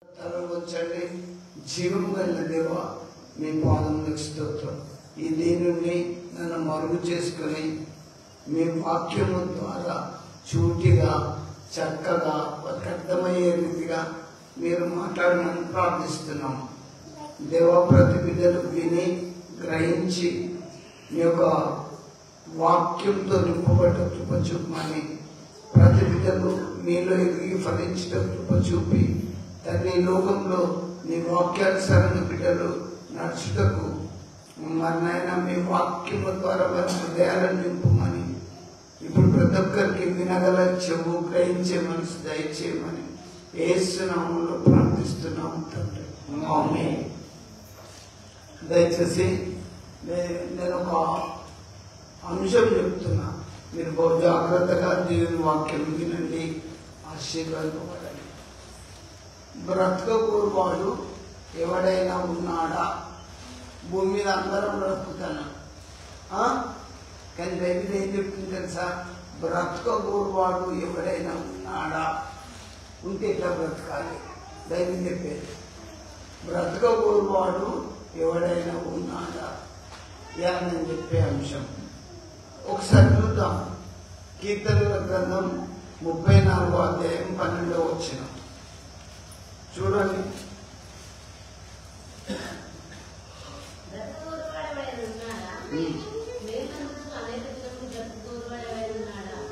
తలవంచండి. జీవం కలిగిన దేవా, మీ పాదములకు స్తోత్రం. ఈ దీనిని నన్ను మరుగు చేసుకుని మీ వాక్యము ద్వారా చూటిగా చక్కగా అర్థమయ్యే రీతిగా మీరు మాట్లాడమని ప్రార్థిస్తున్నాము. దేవా, ప్రతి బిడ్డలు విని గ్రహించి మీ యొక్క వాక్యంతో నింపబడ్డ కృప చూపమని, ప్రతి బిడ్డలు మీలో ఎదిగి ఫలించట కృప చూపి తల్లి లోకంలో నీ వాక్యానుసారంగా బిడ్డలు నడుచుటకు మరి నాయన మీ వాక్యము ద్వారా వారి హృదయాలను నింపమని, ఇప్పుడు ప్రతి ఒక్కరికి వినగల చెవు గ్రహించే మనసు దయచేయమని యేసు నామములో ప్రార్థిస్తున్నాము తండ్రి. ఆమేన్. దయచేసి నేను ఒక అంశం చెప్తున్నా, మీరు బహు జాగ్రత్తగా దేవుని వాక్యం వినండి, ఆశీర్వాదపడండి. బ్రతకగోరువాడు ఎవడైనా ఉన్నాడా? భూమి మీద అందరం బ్రతుకుతాను, కానీ బైబిల్ ఏం చెప్తుంది తెలుసా? బ్రతకగోరువాడు ఎవడైనా ఉన్నాడా? ఉంటే ఎట్లా బ్రతకాలి బైబిల్ చెప్పేది. బ్రతకగోరువాడు ఎవడైనా ఉన్నాడా అని చెప్పే అంశం ఒకసారి చూద్దాం. కీర్తనల గ్రంథం 34వ అధ్యాయం 12వ వచనం చూడండి.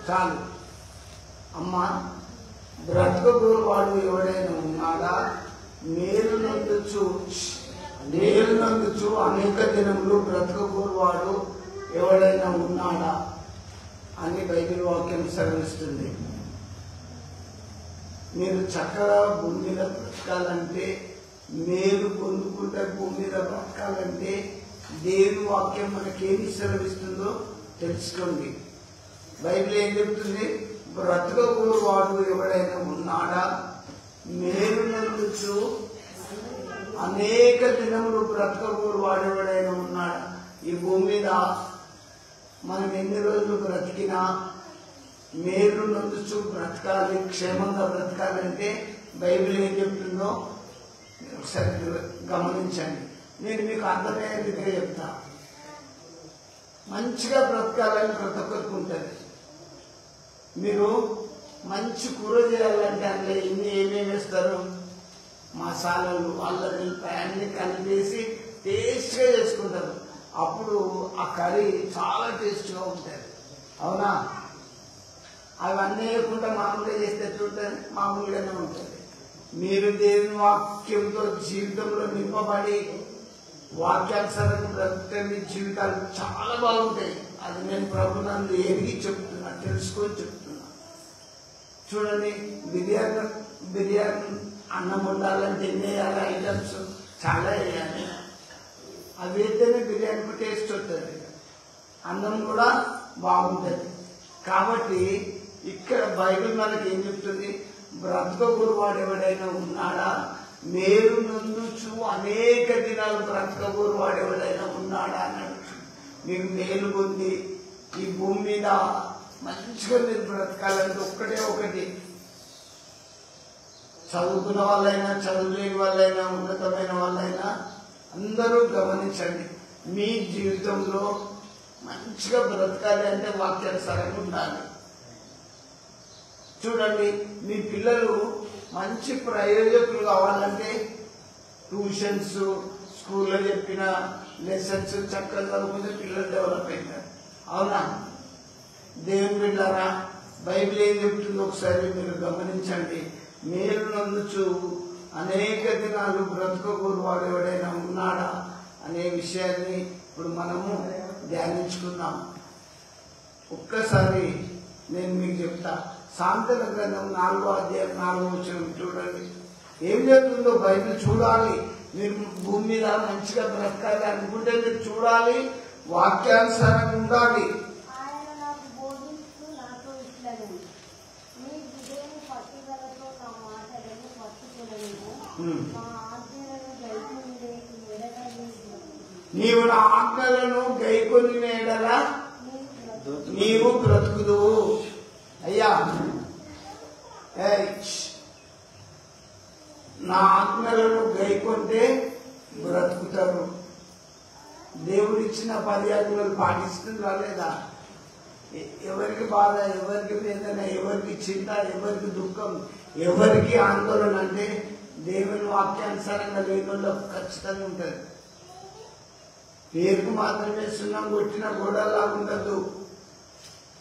చాలు అమ్మా, బ్రతకగోరువాడు ఎవడైనా ఉన్నాడా? మేలు నందుచు అనేక దినములు బ్రతకగోరువాడు ఎవడైనా ఉన్నాడా అని బైబిల్ వాక్యం సెలవిస్తుంది. మీరు చక్కగా భూమి మీద బ్రతకాలంటే, మేలు పొందుకుంటే భూమి మీద బ్రతకాలంటే దేవుని వాక్యం మనకేమి సెలవిస్తుందో తెలుసుకోండి. బైబిల్ ఏం చెప్తుంది? బ్రతకగోరువాడు ఎవడైనా ఉన్నాడా? మేలు నందుచు అనేక దినములు బ్రతకగోరువాడు ఎవడైనా ఉన్నాడా? ఈ భూమి మీద మనం ఎన్ని రోజులు బ్రతికినా మేలు నందుచు బ్రతకాలి, క్షేమంగా బ్రతకాలంటే బైబిల్ ఏం చెప్తుందో ఒకసారి గమనించండి. నేను మీకు అర్థమయ్యే రీతిగా చెప్తా. మంచిగా బ్రతకాలని ప్రతి ఒక్కరికి ఉంటుంది. మీరు మంచి కూర చేయాలంటే అందులో ఏమేమి వేస్తారు? మసాలాలు, అల్లం, అన్ని కలిపేసి టేస్ట్గా చేసుకుంటారు. అప్పుడు ఆ కర్రీ చాలా టేస్ట్గా ఉంటుంది, అవునా? అవన్నీ వేయకుండా మామూలుగా చేస్తే చూడండి, మామూలుగానే ఉంటుంది. మీరు దేవుని వాక్యంతో జీవితంలో నింపబడి వాక్యానుసారంగా బ్రతికితే మీ జీవితాలు చాలా బాగుంటాయి. అది నేను ప్రభునందు ఎరిగి చెప్తున్నా, తెలుసుకొని చెప్తున్నా. చూడండి, బిర్యానీ అన్నం వండాలంటే ఎన్ని వేయాలి? ఐటమ్స్ చాలా వేయాలి. అవి వేస్తేనే బిర్యానీకి టేస్ట్ వస్తుంది, అన్నం కూడా బాగుంటుంది. కాబట్టి ఇక్కడ బైబిల్ మనకి ఏం చెప్తుంది? బ్రతకగోరువాడు ఎవడైనా ఉన్నాడా? మేలు నందుచు అనేక దినాలు బ్రతకగోరువాడు ఎవడైనా ఉన్నాడా అని అడుగుతుంది. మీరు మేలు పొంది ఈ భూమి మీద మంచిగా మీరు బ్రతకాలంటే ఒకటి, చదువుకున్న వాళ్ళైనా చదువులేని వాళ్ళైనా ఉన్నతమైన వాళ్ళైనా అందరూ గమనించండి. మీ జీవితంలో మంచిగా బ్రతకాలి అంటే వాక్యానుసారంగా ఉండాలి. చూడండి, మీ పిల్లలు మంచి ప్రయోజకులు కావాలంటే ట్యూషన్స్, స్కూల్లో చెప్పిన లెసన్స్ చక్కగా చదువుకుంటే పిల్లలు డెవలప్ అవుతారు, అవునా? దేవుని బిడ్డలారా, బైబిల్ ఏం చెప్తుందో ఒకసారి మీరు గమనించండి. మేలు నందుచు అనేక దినాలు బ్రతకగోరువాడు ఎవడైనా ఉన్నాడా అనే విషయాన్ని ఇప్పుడు మనము ధ్యానించుకుందాం. ఒక్కసారి నేను మీకు చెప్తా. సామెతల గ్రంథం 4వ అధ్యాయం 4వ వచనం చూడండి. ఏం చెప్తుందో బైబిల్ చూడాలి. మీరు భూమి మీద మంచిగా బ్రతకాలి అనుకుంటే మీరు చూడాలి, వాక్యానుసారంగా ఉండాలి. నీవు నా ఆజ్ఞలను గైకొని ఎడల నీవు బ్రతుకుదువు. అయ్యా నా ఆజ్ఞలను గైకొంటే బ్రతుకుతారు. దేవుడిచ్చిన 10 ఆజ్ఞలు పాటిస్తుందా లేదా? ఎవరికి బాధ, ఎవరికి వేదన, ఎవరికి చింత, ఎవరికి దుఃఖం, ఎవరికి ఆందోళన అంటే దేవుని వాక్యానుసారంగా లేకుండా ఖచ్చితంగా ఉంటుంది. పేరుకు మాత్రమే సున్నం కొట్టిన గోడలా ఉండదు.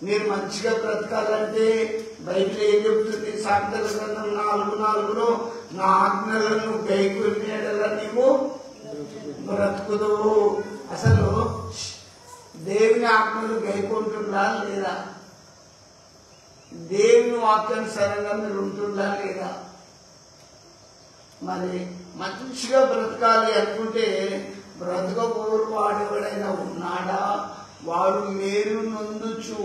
మీరు మంచిగా బ్రతకాలంటే బైబిల్ ఏం చెప్తుంది? సామెతల గ్రంథం 4:4లో నా ఆజ్ఞలను గైకొనేలా నీవు బ్రతుకుదు. అసలు దేవుని ఆజ్ఞలు గైకొంటుందా లేదా? దేవుని వాక్యానుసారంగా మీరు ఉంటుందా లేదా? మరి మంచిగా బ్రతకాలి అనుకుంటే బ్రతకపోరు వాడెవడైనా ఉన్నాడా? వాడు మేలు నొందుచు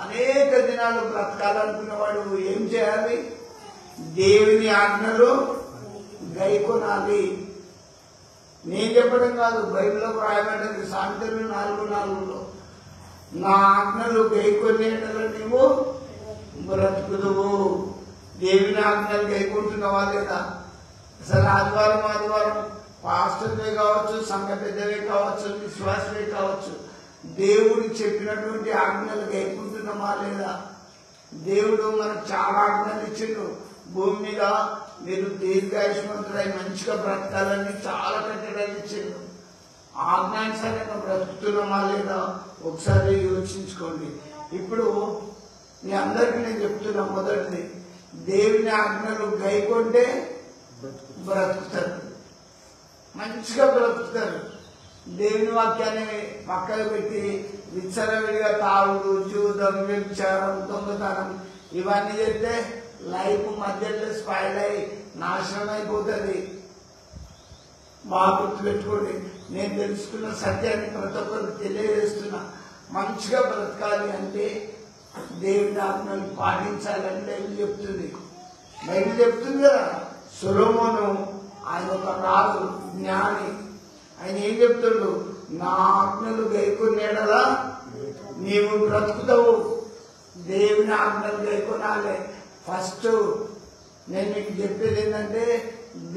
అనేక దినాలు బ్రతకాలనుకున్నవాడు ఏం చేయాలి? దేవుని ఆజ్ఞలు గైకొనాలి. నేను చెప్పడం కాదు, బైబిల్లో రాయబడ్డది. సామెతలు 4:4లో నా ఆజ్ఞలు గైకొనేటలా నీవు బ్రతుకుదువు. దేవుని ఆజ్ఞలు గైకొంటున్నావా లేదా? అసలు ఆదివారం పాస్టర్వే కావచ్చు, సంఘ పెద్దవే కావచ్చు, విశ్వాసవే కావచ్చు, దేవుడు చెప్పినటువంటి ఆజ్ఞలు గైకుంటున్నామా లేదా? దేవుడు మనకు చాలా ఆజ్ఞలు ఇచ్చిండు. భూమి మీద మీరు దీర్ఘాయుష్మంతులై మంచిగా బ్రతకాలని చాలా కట్టడాలు ఇచ్చిండు. ఆజ్ఞానుసారంగా బ్రతుకుతున్నామా లేదా ఒకసారి యోచించుకోండి. ఇప్పుడు మీ అందరికీ నేను చెప్తున్నా, మొదటిది దేవుని ఆజ్ఞలు గైకొంటే బ్రతుకుతారు, మంచిగా బ్రతుకుతారు. దేవుని వాక్యాన్ని పక్కన పెట్టి విచ్చలవిడిగా తాగుడు, జూదం, వ్యభిచారం, దొంగతనం ఇవన్నీ చేస్తే లైఫ్ మధ్యలో స్పాయిల్ అయి నాశనం అయిపోతుంది. బాగా గుర్తుపెట్టుకోండి. నేను తెలుసుకున్న సత్యాన్ని ప్రతి ఒక్కరికి తెలియజేస్తున్నా. మంచిగా బ్రతకాలి అంటే దేవుని ఆజ్ఞలు పాటించాలని బైబిల్ చెప్తుంది. బైబిల్ చెప్తుంది కదా, సొలొమోను ఆయన ఒక రాజు, జ్ఞాని. ఆయన ఏం చెప్తాడు? నా ఆజ్ఞలు గైకొనేడలా నీవు బ్రతుకుతావు. దేవుని ఆజ్ఞలు గైకొనాలి. ఫస్ట్ నేను మీకు చెప్పేది ఏంటంటే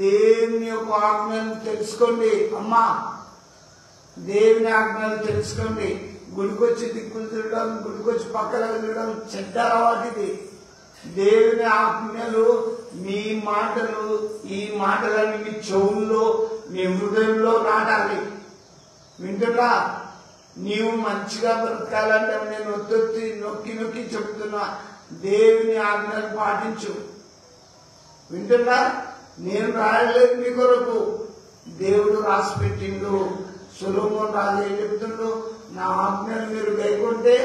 దేవుని యొక్క ఆజ్ఞలు తెలుసుకోండి. అమ్మా, దేవుని ఆజ్ఞలు తెలుసుకోండి. గుడికొచ్చి దిక్కులు తిరగడం, గుడికొచ్చి పక్కన తిరగడం చెడ్డ అలవాటిది. దేవుని ఆజ్ఞలు మీ మాటలు, ఈ మాటలన్నీ మీ చెవుల్లో, మీ హృదయంలో నాటాలి. వింటున్నా? నీవు మంచిగా బ్రతకాలంటే నేను ఒత్తి నొక్కి నొక్కి చెప్తున్నా, దేవుని ఆజ్ఞలు పాటించు. వింటున్నా? నేను రాయలేదు మీ కొరకు, దేవుడు రాసి పెట్టిండు. సొలొమోను రాజు ఏం చెప్తుండు? నా ఆజ్ఞలు మీరు గైకొంటే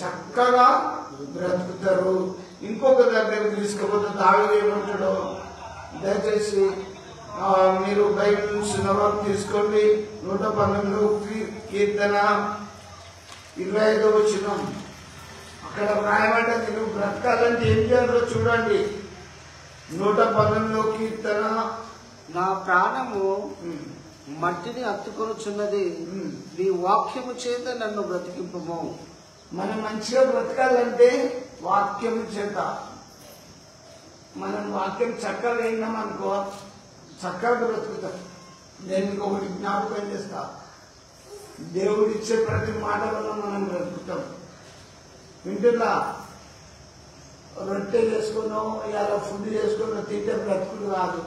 చక్కగా బ్రతుకుతారు. ఇంకొక దగ్గర తీసుకుపోతే దావీదు ఏమంటాడో దయచేసి మీరు బైబిల్ సున్నవారు తీసుకోండి. 119 కీర్తన 25వ వచనం. అక్కడ రాయబడ్డది, నువ్వు బ్రతకాలంటే ఏం చేయాలో చూడండి. 119 కీర్తన. నా ప్రాణము మట్టిని హత్తుకొనుచున్నది, నీ వాక్యము చేత నన్ను బ్రతికింపుము. మనం మంచిగా బ్రతకాలంటే వాక్యము చేత. మనం వాక్యం చక్కగా విన్నామనుకో చక్కగా బ్రతుకుతాం. నేను మీకు ఒకటి జ్ఞాపకం చేస్తా, దేవుడు ఇచ్చే ప్రతి మాట వల్ల మనం బ్రతుకుతాం. వింటున్నా? రొట్టె చేసుకున్నాం, ఇలా ఫుడ్ చేసుకున్నాం తింటే బ్రతుకుడు కాదు.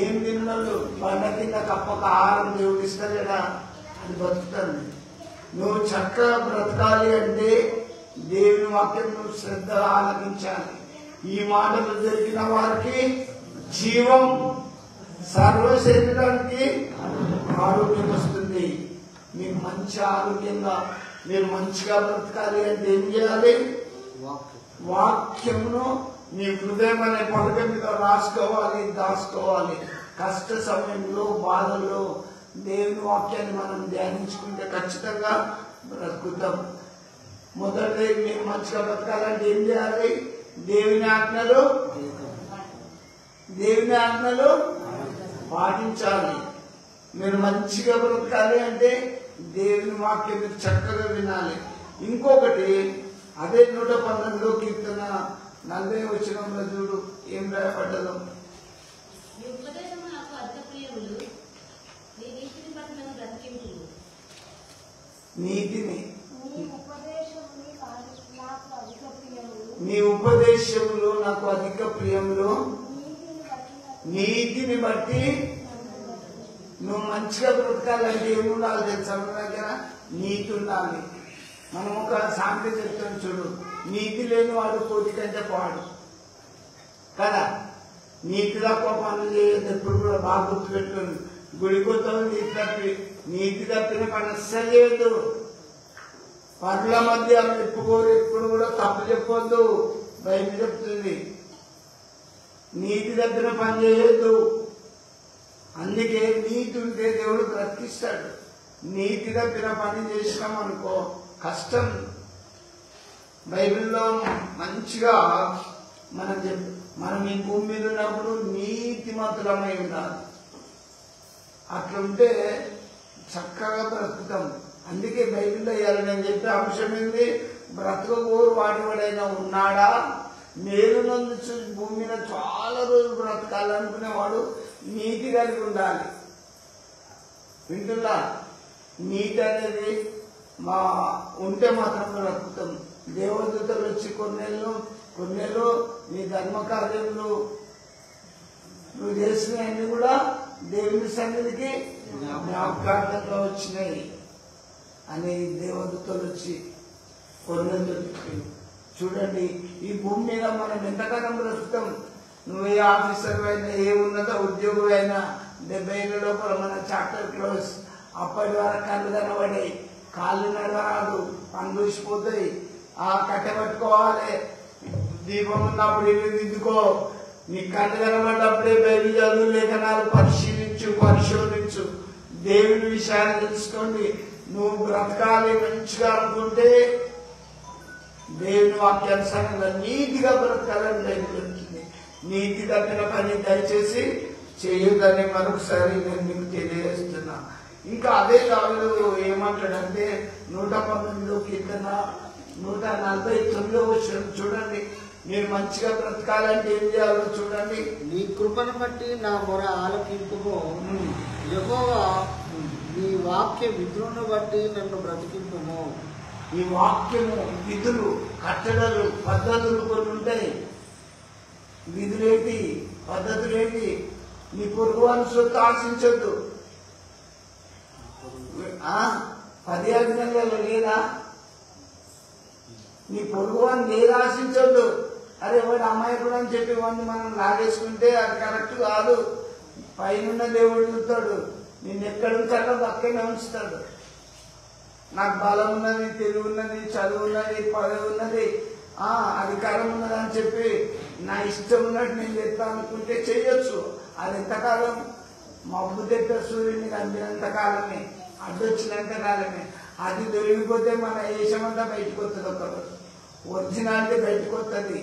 ఏం తిన్నాడు? బండ కింద కప్పక ఆహారం దేవుడు ఇస్తాడా? అది బతుకుతాను. నువ్వు చక్కగా బ్రతకాలి అంటే దేవుని వాక్యం నువ్వు శ్రద్ధగా ఆలకించాలి. ఈ మాటలు దొరికిన వారికి జీవం, సర్వ శరీరానికి ఆరోగ్యం వస్తుంది. మీరు మంచి ఆరోగ్యంగా, మీరు మంచిగా బ్రతకాలి అంటే ఏం చేయాలి? వాక్యమును మీ హృదయం అనే పలక మీద రాసుకోవాలి, దాచుకోవాలి. కష్ట సమయంలో, బాధల్లో దేవుని వాక్యాన్ని మనం ధ్యానించుకుంటే ఖచ్చితంగా బ్రతుకుతాం. మొదటి మీరు మంచిగా బ్రతకాలంటే ఏం చేయాలి? దేవుని ఆజ్ఞలు పాటించాలి. మీరు మంచిగా బ్రతకాలి అంటే దేవుని వాక్యం మీరు చక్కగా వినాలి. ఇంకొకటి అదే 119 కీర్తన 40వ వచనంలో చూడు ఏం రాయబడ్డదో. నీతిని నీ ఉపదేశములు నాకు అధిక ప్రియములు. నీతిని బట్టి నువ్వు మంచిగా బ్రతకాలంటే ఏముండాలి తెలుసా? మన దగ్గర నీతి ఉండాలి. మనం ఒక సామెత చెప్తాం చూడు, నీతి లేని వాడు కోతి కంటే పాడు కదా. నీతి తప్ప పనులు చేయదు. ఎప్పుడు కూడా బాగా గుర్తుపెట్టుకోండి. గుడికొత్తాం నీతి తప్పిన పని అస్సలు చేయొద్దు. పనుల మధ్య ఎప్పుకోరు, ఎప్పుడు కూడా తప్పు చెప్పొద్దు. బైబిల్ చెప్తుంది నీతి తప్పిన పని చేయొద్దు. అందుకే నీతి ఉంటే దేవుడు బ్రతికిస్తాడు. నీతి తప్పిన పని చేసినాం అనుకో కష్టం. బైబిల్లో మంచిగా మనం ఈ భూమి మీద ఉన్నప్పుడు నీతిమంతులమై ఉండాలి. అట్లుంటే చక్కగా బ్రతుకుతాం. అందుకే బైబిల్లో ఇవ్వాలి నేను చెప్పే అంశం ఏంది? బ్రతకగోరు వాడేవాడైనా ఉన్నాడా? మేలు నందు భూమి మీద చాలా రోజులు బ్రతకాలనుకునేవాడు నీతి కలిగి ఉండాలి. వింటున్నా? నీతి అనేది ఉంటే మాత్రం బ్రతుకుతాం. దేవదూతలు వచ్చి కొన్నేళ్ళు నీ ధర్మ కార్యములు నువ్వు చేసినవన్నీ కూడా దేవుని సన్నిధికి జ్ఞాపకార్థంగా వచ్చినాయి అని దేవదూతలు వచ్చి కొన్నేళ్ళు చూడండి. ఈ భూమి మీద మనం ఎంతకాలం బ్రతుకుతాం? నువ్వు ఏ ఆఫీసర్ అయినా, ఏ ఉన్నత ఉద్యోగం అయినా 70 ఏళ్ళ లోపల మన చాప్టర్ క్లోజ్. అప్పటి వరకు కళ్ళు కనబడి కాళ్ళు నడవరాదు, పనులు ఊసిపోతాయి. కట్టబెట్టుకోవాలి. దీపం ఉన్నప్పుడు ఇల్లు దిద్దుకో. నీ కళ్ళు కనబడ్డప్పుడే బైబిల్ చదువు, లేఖనాలు పరిశోధించు. దేవుని విషయాన్ని తెలుసుకోండి. నువ్వు బ్రతకాలి మంచిగా అనుకుంటే దేవుని వాక్యానుసారంగా నీతిగా బ్రతకాలని బైబిల్ చెప్తుంది. నీతి తప్పిన పని దయచేసి చేయొద్దని మరొకసారి నేను మీకు తెలియజేస్తున్నా. ఇంకా అదే దావిదు ఏమంటాడంటే 119 కీర్తన 149 వచనం చూడండి. మీరు మంచిగా బ్రతకాలంటే ఏం చేయాలో చూడండి. నీ కృపను బట్టి నా మొర ఆలకింపుము. యెహోవా నీ వాక్య విధులను బట్టి నన్ను బ్రతికింపుము. ఈ వాక్యము విధులు, కట్టడలు, పద్ధతులు కొన్ని ఉంటాయి. విధులేంటి, పద్ధతులేంటి? నీ పొరుగువాని సొత్తు ఆశించొద్దు. 10 ఆజ్ఞలలో లేదా? నీ పొరుగువాని నేను ఆశించొద్దు. అరే వాడు అమాయకుడు అని చెప్పి వాడిని మనం లాగేసుకుంటే అది కరెక్ట్ కాదు. పైన దేవుడు చూస్తాడు, నిన్ను ఎక్కడ ఉంచాలో అక్కడనే ఉంచుతాడు. నాకు బలం ఉన్నది, తెలివి ఉన్నది, చదువు ఉన్నది, పదవి ఉన్నది, అధికారం ఉన్నది అని చెప్పి నా ఇష్టం ఉన్నట్టు నేను చేస్తా అనుకుంటే చెయ్యొచ్చు. అది ఎంతకాలం? మబ్బు తెట్ట సూర్యుని కనిపినంత కాలమే, అడ్డొచ్చినంత కాలమే. అది దొరికిపోతే మన దేశమంతా బయటకు వస్తుంది. ఒకరోజు ఒరిజినాలిటీ బయటకు వస్తుంది.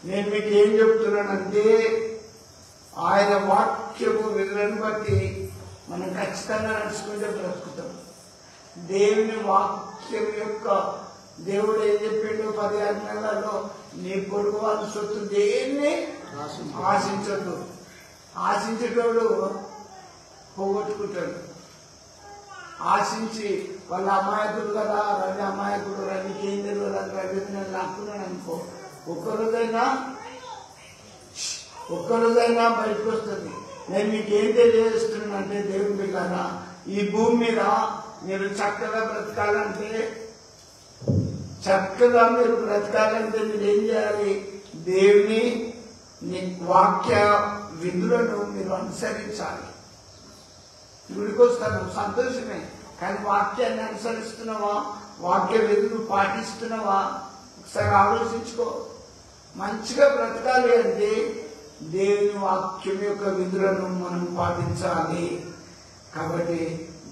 నేను మీకు ఏం చెప్తున్నానంటే ఆయన వాక్యము విధులను బట్టి మనం ఖచ్చితంగా నడుచుకుంటే బ్రతుకుతాం. దేవుని వాక్యం యొక్క దేవుడు ఏం చెప్పిండు 10 ఆజ్ఞలలో? నీ పొరుగు వాళ్ళ సొత్తు దేన్ని ఆశించద్దు. ఆశించేటోడు పోగొట్టుకుంటాడు. ఆశించి వాళ్ళ అమాయకుడు కదా, రవి అమాయకుడు, రవికి ఏం తెలియదు, రవి నేను లాక్కున్నాను అనుకో, ఒక్కరోజైనా బయటకు వస్తుంది. నేను మీకేం తెలియజేస్తున్నానంటే దేవుని బిడ్డలారా, ఈ భూమి మీద మీరు చక్కగా బ్రతకాలంటే మీరు ఏం చేయాలి? దేవుని వాక్య విధులను మీరు అనుసరించాలి. గుడికి వస్తాను సంతోషమే, కానీ వాక్యాన్ని అనుసరిస్తున్నావా? వాక్య విధులు పాటిస్తున్నావా? ఒకసారి ఆలోచించుకో. మంచిగా బ్రతకాలి అంటే దేవుని వాక్యం యొక్క విధులను మనం పాటించాలి. కాబట్టి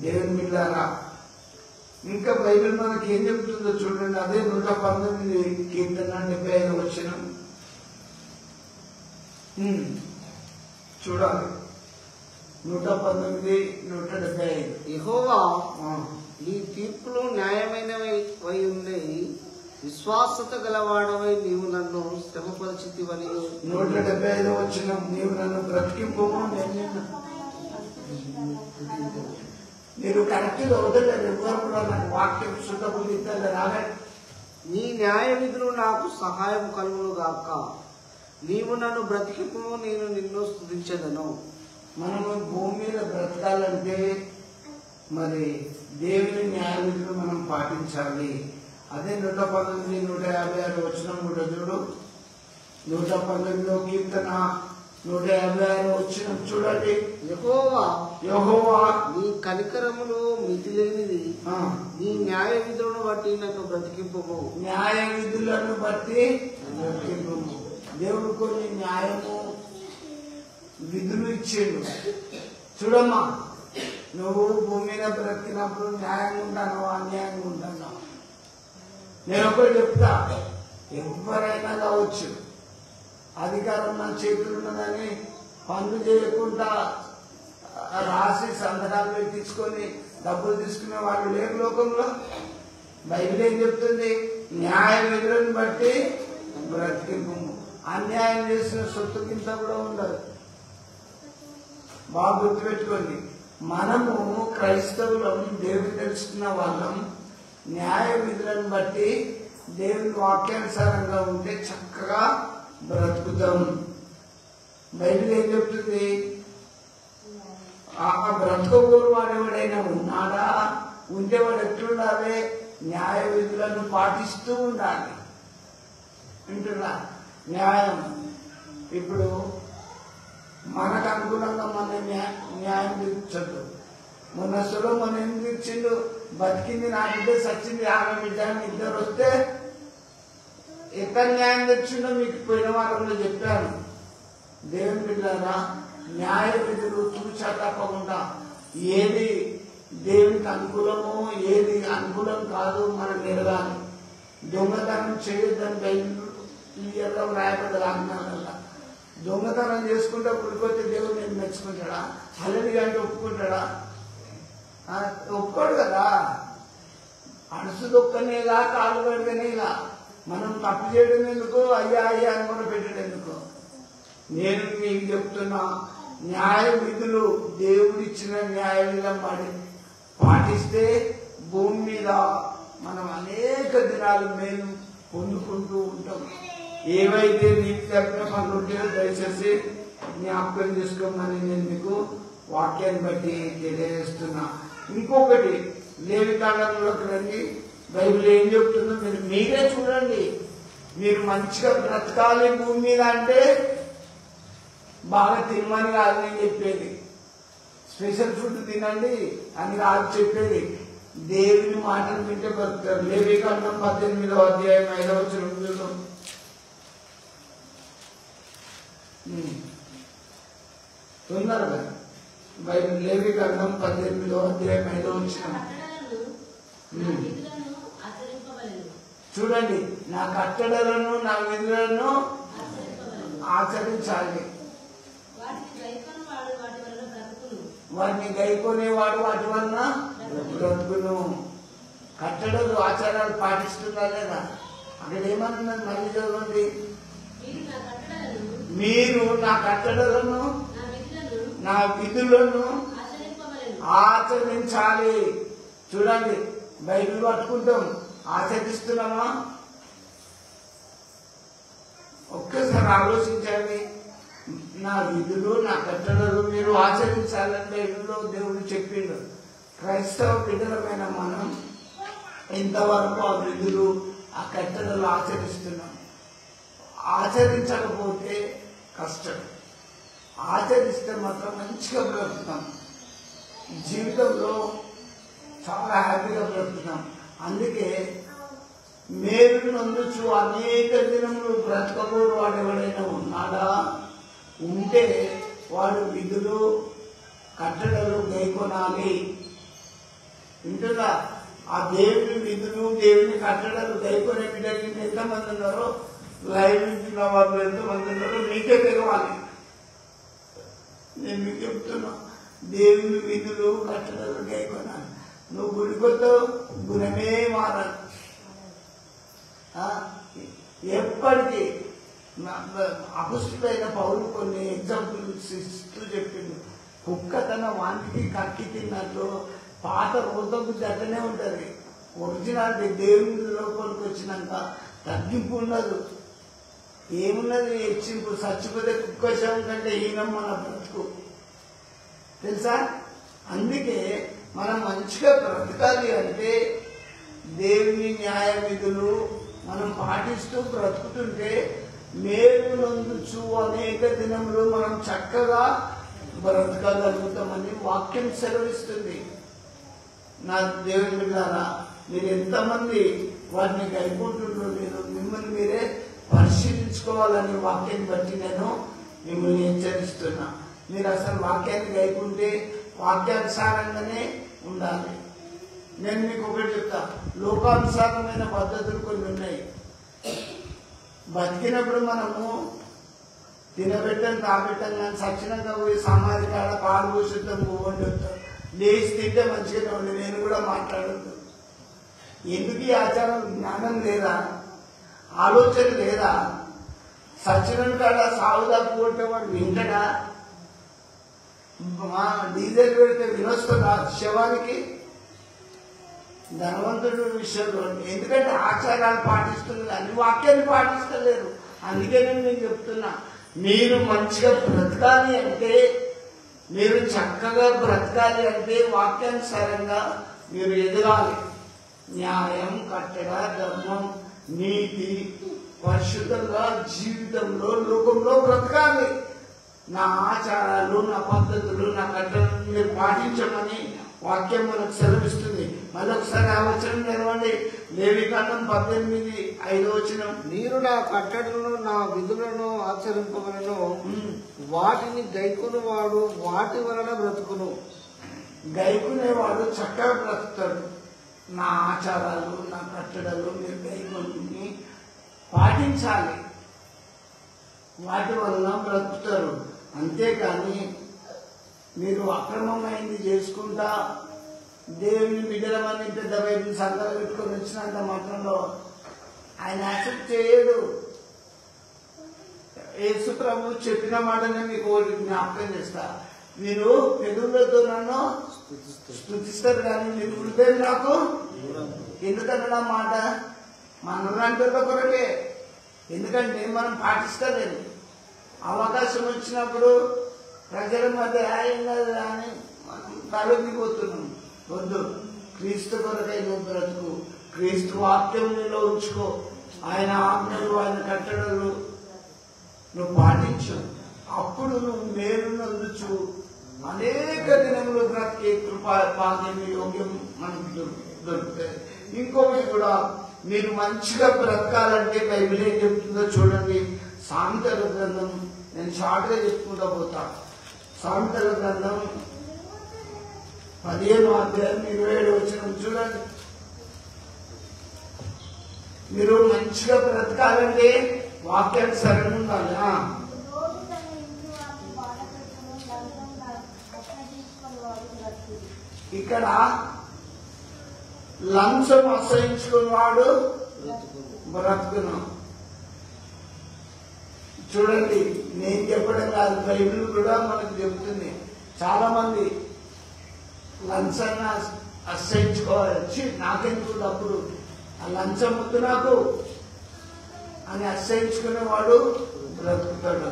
దేవుని బిడ్డలారా, ఇంకా బైబిల్ మనకి ఏం చెప్తుందో చూడండి. అదే 119 కీర్తన 75 వచనం చూడాలి. 119, 175. యెహోవా నీ తీర్పులు న్యాయమైనవై ఉన్నాయి, విశ్వాసత గలవాడవై నీవు నన్ను శ్రమపరిచితివని. 175 వచనం, నీవు నన్ను బ్రతికింపు. మీరు కరెక్ట్గా వదలలేదు. ఎవరు కూడా నాకు వాక్యం శుద్ధ బుద్ధి ఇద్దరు రాలేదు. నీ న్యాయ విధులు నాకు సహాయం కలుగును గాక. నీవు నన్ను బ్రతికిపు, నేను నిన్ను స్తుతించెదను. మనము భూమి మీద బ్రతకాలంటే మరి దేవుని న్యాయ విధులు మనం పాటించాలి. అదే 119, 156 వచనం కూడా చూడు. 119లో కీర్తన 156 వచనం చూడండి. యెహోవా నీ కనికరములు మితిలేనిది, నీ న్యాయ విధులను బట్టి నన్ను బ్రతికింపుము. న్యాయ విధులను బట్టి బ్రతికింపుము. దేవుడు కొన్ని న్యాయము విధులు ఇచ్చేడు. చూడమ్మా, నువ్వు భూమి మీద బ్రతికినప్పుడు న్యాయంగా ఉంటాను, అన్యాయంగా ఉంటాను. నేను ఒకటి చెప్తా, ఎవరైనా కావచ్చు, అధికారం నా చేతులు ఉన్నదని పనులు చేయకుండా రాసి సంతకాలు పెట్టించుకొని డబ్బులు తీసుకునే వాళ్ళు లేరు లోకంలో. బైబిల్ ఏం చెప్తుంది? న్యాయ విధులను బట్టి బ్రతికింపు. అన్యాయం చేసిన సొత్తు కింద కూడా ఉండదు. బాగా గుర్తుపెట్టుకోండి. మనము క్రైస్తవులం, దేవుడు తెలుసుకున్న వాళ్ళం. న్యాయ విధులను బట్టి దేవుని వాక్యానుసారంగా ఉంటే చక్కగా బ్రతుకుతాం. బైబిల్ ఏం చెప్తుంది? ఆ బ్రతుకోరు వాడు ఎవడైనా ఉన్నాడా? ఉంటే వాడు ఎట్లుండాలి? న్యాయ విధులను పాటిస్తూ ఉండాలి. వింటున్నా? న్యాయం ఇప్పుడు మనకు అనుగుణంగా మన న్యాయం తీర్చద్దు. మొన్న సొలొమోను ఏం తీర్చిండు? బతికింది నా బిడ్డ, సచ్చింది ఆమె బిడ్డ అని ఇద్దరు వస్తే ఎక్కడ న్యాయం తెచ్చిండో మీకు పోయిన వారంలో చెప్పాను. దేవుని బిడ్డలారా, న్యాయ విధులు తూచా తప్పకుండా ఏది దేవునికి అనుకూలమో ఏది అనుకూలం కాదు మనం ఎరగాలి. దొంగతనం చేయొద్దని బైబిల్ క్లియర్గా వ్రాయబడ్డది ఆజ్ఞానంగా. దొంగతనం చేసుకుంటే పుడిపోతే దేవుడు నేను మెచ్చుకుంటాడా? హల్లెలూయా అంటే ఒప్పుకుంటాడా? ఒప్పుకోడు కదా. అడుసు దొక్కనేలా, కాలు పెడితేనేలా. మనం తప్పు చేయడం ఎందుకు? అయ్యా అయ్యా అని కూడా పెట్టడం ఎందుకు? నేను మీకు చెప్తున్నా, న్యాయ విధులు దేవుడిచ్చిన న్యాయ విధులు పాటిస్తే భూమి మీద మనం అనేక దినాలు మేలు పొందుకుంటూ ఉంటాం. ఏవైతే నీకు తప్పిన పనులు ఉంటాయో దయచేసి జ్ఞాపకం చేసుకోమని నేను మీకు వాక్యాన్ని బట్టి తెలియజేస్తున్నా. ఇంకొకటి, లేవికాండంలోకి రండి. బైబిల్ ఏం చెప్తుందో మీరే చూడండి. మీరు మంచిగా బ్రతకాలి భూమి మీద అంటే బాగా తినమని కాదు నేను చెప్పేది, స్పెషల్ ఫుడ్ తినండి అని కాదు చెప్పేది. దేవుని మాటలు వింటే బ్రతుకుతారు. లేవికాండం 18వ అధ్యాయం 5వ వచనం తొందరగా బైబిల్ లేవికాండం 18వ అధ్యాయం 5వ వచనం చూడండి. నా కట్టడలను నా విధులను ఆచరించాలి. వాటిని గైకొనేవాడు వాటి వలన బ్రతుకును. కట్టడలు ఆచారాలు పాటిస్తున్నా లేదా? అక్కడ ఏమంటున్నది? మళ్ళీ చదవండి. మీరు నా కట్టడలను నా విధులను ఆచరించాలి. చూడండి, బైబిల్ పట్టుకుంటాం, ఆచరిస్తున్నామా? ఒక్కసారి ఆలోచించండి. నా విధులు నా కట్టడలు మీరు ఆచరించాలని బైబిల్లో దేవుడు చెప్పిండు. క్రైస్తవ బిడ్డలమైన మనం ఇంతవరకు ఆ విధులు ఆ కట్టడలు ఆచరిస్తున్నాం. ఆచరించకపోతే కష్టం, ఆచరిస్తే మాత్రం మంచిగా బ్రతుకుతాం. జీవితంలో చాలా హ్యాపీగా బ్రతుకుతాం. అందుకే మేలు నందుచు అనేక దినములు బ్రతకబోరు వాడు ఎవడైనా ఉన్నాడా? ఉంటే వాడు విధులు కట్టడలు గైకొనాలి. వింటున్నా? ఆ దేవుని విధులు దేవుని కట్టడలు గైకొనే బిడ్డలు ఎంతమంది ఉన్నారో, లైవ్ వింటున్న వాళ్ళు ఎంతమంది ఉన్నారో మీకే తెలవాలి. నేను మీకు చెప్తున్నా, దేవుని విధులు కట్టడలు గైకొనాలి. నువ్వు గుడికొద్దు, గుణమే మారాలి. ఎప్పటికీ అపుష్టుడైన పౌరులు కొన్ని ఎగ్జాంపుల్స్ ఇస్తూ చెప్పిండు. కుక్క తన వానికి కక్కి తిన్నట్లు పాత రోత బుద్ధి అట్లనే ఉంటుంది. ఒరిజినాలిటీ దేవుని లోపలికి వచ్చినాక తగ్గింపు ఉండదు, ఏమున్నది హెచ్చింపు. చచ్చిపోతే కుక్కశవం కంటే హీనం మన బ్రతుకు, తెలుసా? అందుకే మనం మంచిగా బ్రతకాలి అంటే దేవుని న్యాయ విధులు మనం పాటిస్తూ బ్రతుకుతుంటే మేలు నందుచు అనేక దినములు మనం చక్కగా బ్రతకగలుగుతామని వాక్యం సెలవిస్తుంది. నా దేవుని బిడ్డలారా, మీరు ఎంతమంది వాటిని గైకుంటుండ్రో మీరు మిమ్మల్ని మీరే పరిశీలించుకోవాలని వాక్యాన్ని బట్టి నేను మిమ్మల్ని హెచ్చరిస్తున్నా. మీరు అసలు వాక్యాన్ని గైకుంటే వాక్యానుసారంగానే ఉండాలి. నేను మీకు ఒకటి చెప్తా, లోకానుసారమైన పద్ధతులు కొన్ని ఉన్నాయి. బతికినప్పుడు మనము తినబెట్టం తాబెట్టం కానీ సచ్చినాక పోయి సమాధి కాడ పాలు పోషిద్దాం వండి వస్తాం. లేచి తింటే మంచిగానే ఉండి నేను కూడా మాట్లాడద్దు. ఎందుకు ఈ ఆచారం? జ్ఞానం లేదా? ఆలోచన లేదా? సచిన కాడ సాగు తప్పుకుంటే వాడు వింటడా? డీజిల్ పెడితే వినొస్తుందా శవానికి? ధనవంతుడు విషయంలో ఎందుకంటే ఆచారాలు పాటిస్తున్నారు, అన్ని వాక్యాన్ని పాటిస్తలేరు. అందుకే నేను చెప్తున్నా, మీరు మంచిగా బ్రతకాలి అంటే, మీరు చక్కగా బ్రతకాలి అంటే వాక్యానుసారంగా మీరు ఎదగాలి. న్యాయం, కట్టడ, ధర్మం, నీతి, పరిశుద్ధంగా జీవితంలో లోకంలో బ్రతకాలి. నా ఆచారాలు, నా పద్ధతులు, నా కట్టడలు మీరు పాటించమని వాక్యం మనకు సెలవిస్తుంది. మరొకసారి ఆ వచనం చదవండి. లేవికాండం 18:5. మీరు నా కట్టడలను నా విధులను ఆచరింపవలను, వాటిని గైకొనేవాడు వాటి వలన బ్రతుకును. గైకునేవాడు చక్కగా బ్రతుకుతాడు. నా ఆచారాలు, నా కట్టడలు మీరు గైకొని పాటించాలి, వాటి వలన బ్రతుకుతారు. అంతేకాని మీరు అక్రమమైంది చేసుకుంటా దేవుని బిడ్డలమని పెద్ద బైబిల్ సంఘాలు పెట్టుకొని వచ్చినంత మాత్రంలో ఆయన యాక్సెప్ట్ చేయడు. యేసు ప్రభు చెప్పిన మాటనే మీకు జ్ఞాపకం చేస్తా, మీరు పెదవులతో నన్ను స్తుతిస్తారు కానీ మీరు హృదయం నాకు ఎందుకన్నా మాట మనలాంటి కొరకే. ఎందుకంటే మనం పాటిస్తలేము. అవకాశం వచ్చినప్పుడు ప్రజల మధ్య అని మనం తలొగ్గిపోతున్నాం. వద్దు, క్రీస్తు కొరకై నువ్వు బ్రతుకు, క్రీస్తు వాక్యం నీలో ఉంచుకో, ఆయన ఆజ్ఞలు, ఆయన కట్టడలు నువ్వు పాటించు. అప్పుడు నువ్వు మేలు నందుచు అనేక దినములు బ్రతికే కృపా భాగ్యం యోగ్యం మనకు దొరుకుతాయి. ఇంకొకటి కూడా, మీరు మంచిగా బ్రతకాలంటే బైబిల్ ఏం చెప్తుందో చూడండి. సామెతల గ్రంథం, నేను షార్ట్గా చెప్పుకుంటా పోతా. సామెతల గ్రంథం 15:27 చూడండి. మీరు మంచిగా బ్రతకాలంటే వాక్యానుసారంగా ఉండాలి. ఇక్కడ లంచం అసహించుకున్నవాడు బ్రతుకును. చూడండి, నేను చెప్పడం కాదు, బైబిల్ కూడా మనకు చెబుతుంది. చాలా మంది లంచాన్ని అసహించుకోవాలి. నాకెందుకు డబ్బులు, ఆ లంచం వద్దు నాకు అని అసహించుకునేవాడు బ్రతుకుతాడు.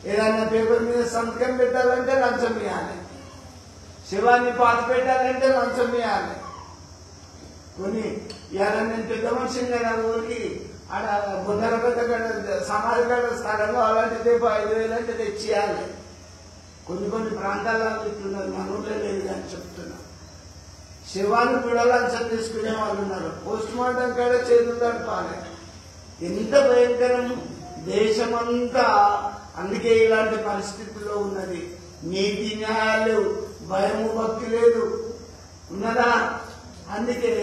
ఏదైనా పేపర్ మీద సంతకం పెట్టాలంటే లంచం ఇవ్వాలి, శివాన్ని పాత పెట్టాలంటే లంచం ఇవ్వాలి. కొన్ని ఇవాళ నేను పెద్ద మనిషిని కదా, ఊరికి ఆడ బొందర పెద్ద సమాధి కాడ స్థలంలో అలాంటిదే 5,000 అంటే తెచ్చియాలి. కొన్ని ప్రాంతాల్లో ఇట్లున్నారు, మన ఊళ్ళో లేదు అని చెప్తున్నా. శివాన్ని కూడా లంచం తీసుకునే వాళ్ళు ఉన్నారు. పోస్ట్ మార్టం కాడ చేతులు తడపాలి. ఎంత భయంకరం దేశమంతా. అందుకే ఇలాంటి పరిస్థితుల్లో ఉన్నది. నీతి న్యాయాలు, భయము భక్తి లేదు, ఉన్నదా? అందుకే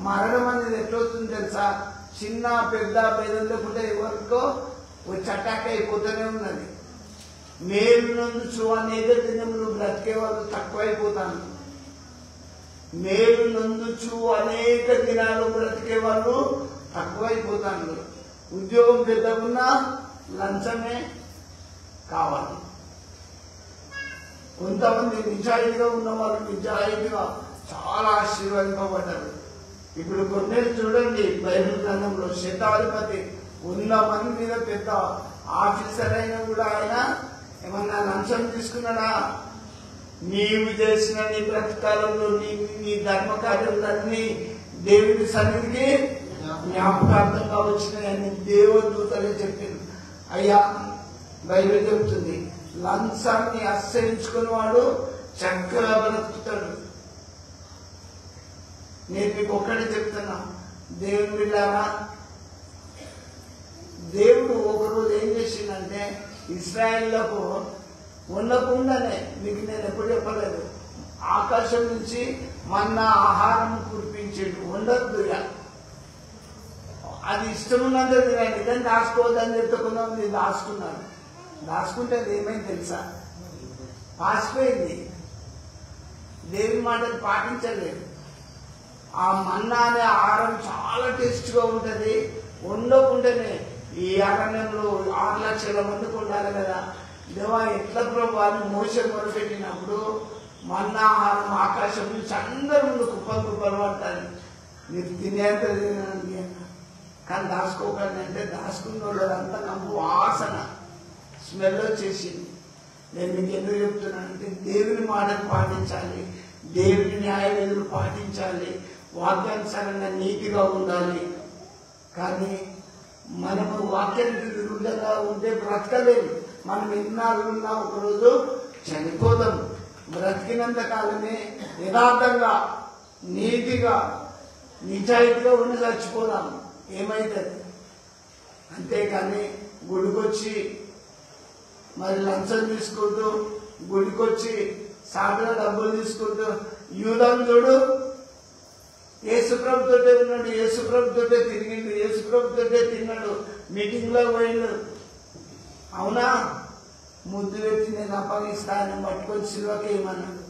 మరణం అనేది ఎట్లవుతుంది తెలుసా? చిన్న పెద్ద భేదం లేకుండా ఎవరికో చట్టాక అయిపోతూనే ఉన్నది. మేలు నందుచు అనేక దినములు బ్రతికే వాళ్ళు తక్కువైపోతాను. మేలు నందుచు అనేక దినాలు బ్రతికే వాళ్ళు తక్కువైపోతాను. ఉద్యోగం పెద్దగున్నా లంచమే కావాలి. కొంతమంది నిజాయితీగా ఉన్న వాళ్ళు నిజాయితీగా చాలా ఆశీర్వదింపబడ్డారు. ఇప్పుడు కొన్ని చూడండి బైబిల్ గ్రంథంలో శతాధిపతి 100 మంది మీద పెద్ద ఆఫీసర్ అయినా కూడా ఆయన ఏమన్నా లంచం తీసుకున్నాడా? నీవు చేసిన నీ బ్రతకాలంలో నీ ధర్మ కార్యములన్నీ దేవుని సన్నిధికి జ్ఞాపకార్థంగా వచ్చినాయని దేవదూతలే చెప్పింది. అయ్యా బైబిల్ చెప్తుంది, లంచాన్ని అసహించుకుని వాడు చక్కగా బ్రతుకుతాడు. నేను మీకు ఒక్కడే చెప్తున్నా, దేవుని బిడ్డారా, దేవుడు ఒకరోజు ఏం చేసిందంటే ఇశ్రాయేలులకు ఉండకుండానే, మీకు నేను ఎప్పుడు చెప్పలేదు, ఆకాశం నుంచి మన్నా ఆహారం కురిపించేడు. ఉండద్దు, అది ఇష్టం ఉన్నదే తినండి, కానీ దాచుకోవద్దని చెప్పుకున్నాం. నేను దాచుకున్నాను. దాచుకుంటే అది ఏమైంది తెలుసా? పాసిపోయింది. దేవుని మాటలు పాటించలేదు. ఆ మన్నా అనే ఆహారం చాలా టేస్ట్గా ఉంటుంది. ఉండకుండానే ఈ అరణ్యంలో 6 లక్షల మందికి ఉండాలి కదా. దేవా ఎట్లా ప్రభావాన్ని మోసే మొదలుపెట్టినప్పుడు మన్నా ఆహారం ఆకాశం నుంచి అందరి ముందు కుప్పలు పడతారు. మీరు తినేంత తినండి, కానీ దాచుకోకండి అంటే దాచుకున్న వాళ్ళంతా కంపు వాసన స్మెల్ వచ్చేసింది. నేను మీకు ఎందుకు చెప్తున్నానంటే దేవుని మాటలు పాటించాలి, దేవుని న్యాయ విధులు పాటించాలి, వాక్యానుసారంగా నీతిగా ఉండాలి. కానీ మనము వాక్యానికి విరుద్ధంగా ఉంటే బ్రతకలేము. మనం ఎన్నాళ్ళు ఉన్నా ఒకరోజు చనిపోదాం. బ్రతికినంత కాలమే యథార్థంగా నీతిగా నిజాయితీగా ఉండి చచ్చిపోదాం. ఏమైతుంది? అంతేకాని గుడికొచ్చి మరి లంచం తీసుకుంటూ, గుడికొచ్చి సాటిలో డబ్బులు తీసుకుంటూ, యూదాను చూడు, యేసుప్రభుతోటే ఉన్నాడు, యేసుప్రభుతోటే తిరిగిండు, యేసుప్రభుతోటే తిన్నాడు, మీటింగ్లో పోయిండు. అవునా? ముద్దు పెట్టి నేను అప్పగిస్తాను పట్టుకొని సిల్వకి ఏమన్నాడు.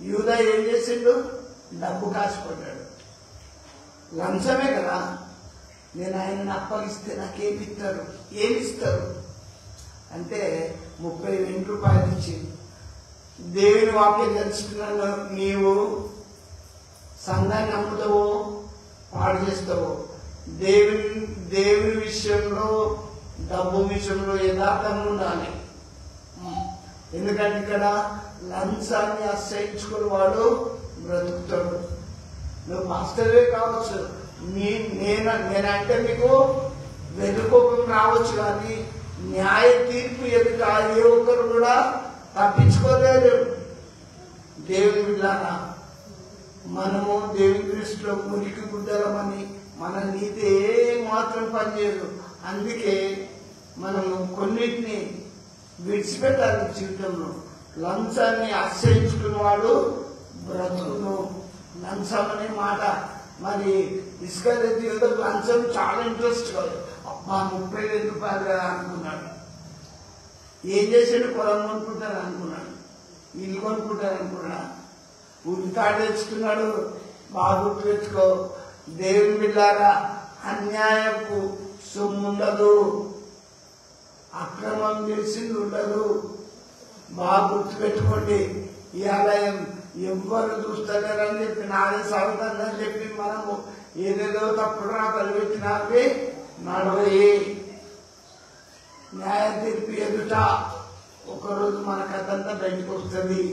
యూదా ఏం చేసిండు? డబ్బు కాసిపడ్డాడు. లంచమే కదా. నేను ఆయనను అప్పగిస్తే నాకేమిస్తారు? ఏమిస్తారు అంటే 30,000 రూపాయలు ఇచ్చి, దేవుని వాక్యం తెలుసుకున్నాను, నీవు సంఘాన్ని నమ్ముతావో పాడు చేస్తావో, దేవుని విషయంలో డబ్బు విషయంలో యథార్థంగా ఉండాలి. ఎందుకంటే ఇక్కడ లంచాన్ని అసహించుకుని వాడు బ్రతుకుతాడు. నువ్వు మాస్టర్వే కావచ్చు, నేనంటే మీకు వెనుకోకం రావచ్చు, కానీ న్యాయ తీర్పు ఎదుట ఏ ఒక్కరు కూడా తప్పించుకోలేరు. దేవుని బిడ్డలారా, మనము దేవుని దృష్టిలో మురికి గుడ్డలమని మన నీతి ఏ మాత్రం పనిచేయదు. అందుకే మనము కొన్నిటిని విడిచిపెట్టాలి జీవితంలో. లంచాన్ని అసహించుకున్నవాడు బ్రతుకును. లంచం అనే మాట మరి ఇస్కరియోతు యూదాకు లంచం చాలా ఇంట్రెస్ట్ కాదు. అబ్బా 30,000 రూపాయలు కదా అనుకున్నాడు. ఏం చేసాడు? పొలం కొనుక్కుంటారు అనుకున్నాడు, ఇల్లు కొనుక్కుంటారు అనుకున్నాడు, ఉరితాడు తెచ్చుకున్నాడు. బాగా గుర్తు పెట్టుకో, దేవుని బిడ్డలారా, అన్యాయపు సొమ్ము ఉండదు, అక్రమం చేసింది ఉండదు. బాగా గుర్తు పెట్టుకోండి. ఈ ఆలయం ఎవ్వరు చూస్తలేరని చెప్పి, నాదే సాగుతుందని చెప్పి మనము ఏదేదో తప్పుడు రాతలు పెట్టినవి నడవయి. న్యాయ తీర్పు ఎదుట ఒకరోజు మన కథంతా బయటకు వస్తుంది.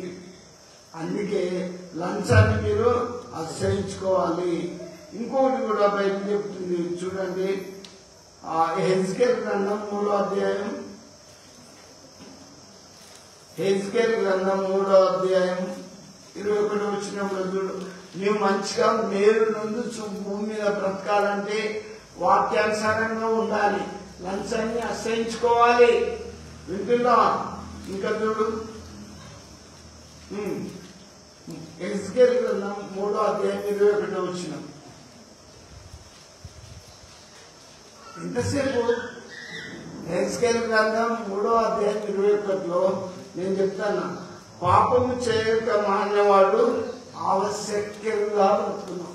అందుకే లంచాన్ని మీరు ఆశ్రయించుకోవాలి. ఇంకొకటి కూడా బయట చెప్తుంది చూడండి, హెజ్కేల్ గ్రంథం 3వ అధ్యాయం, హెజ్కేల్ గ్రంథం 3వ అధ్యాయం 21వ వచనంలో చూడు, నీవు మంచిగా మేలు నొందుచు భూమి మీద బ్రతకాలంటే వాక్యానుసారంగా ఉండాలి, లంచాన్ని అసహించుకోవాలి. వింటున్నా? ఇంకా చూడు, హెజ్కేల్ గ్రంథం 3వ అధ్యాయం 21వ వచనం. ఎంతసేపు? హెజ్కేల్ గ్రంథం 3వ అధ్యాయం 21లో నేను చెప్తాను, పాపము చేయక మానేవాడు ఆవశ్యకంగా బ్రతుకున్నాం.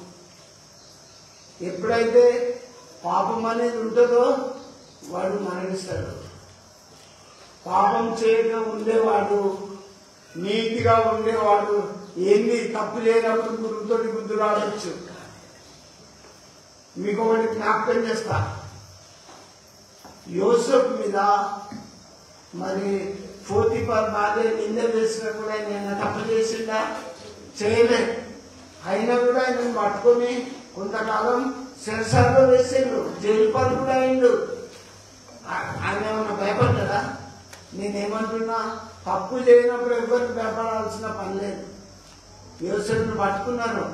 ఎప్పుడైతే పాపం అనేది ఉంటుందో వాడు మరణిస్తాడు. పాపం చేయక ఉండేవాడు నీతిగా ఉండేవాడు ఏంది తప్పు లేనప్పుడు గురువుతోటి బుద్ధులు ఆడచ్చు. మీకు ఒకటి జ్ఞాపకం చేస్తా. యోసేపు మీద మరి పోతీఫర్ భార్య నింద వేసినా కూడా ఆయన తప్పు చేసిందా? చేయలేదు. అయినా కూడా ఆయన పట్టుకొని కొంతకాలం సెన్సార్లో వేసిండు, జైలు పాలు కూడా అయిండు. ఆయన ఏమన్నా భయపడ్డా? నేనేమంటున్నా, తప్పు చేయనప్పుడు ఎవరికి భయపడాల్సిన పని లేదు. యోసేపుని పట్టుకున్నారు.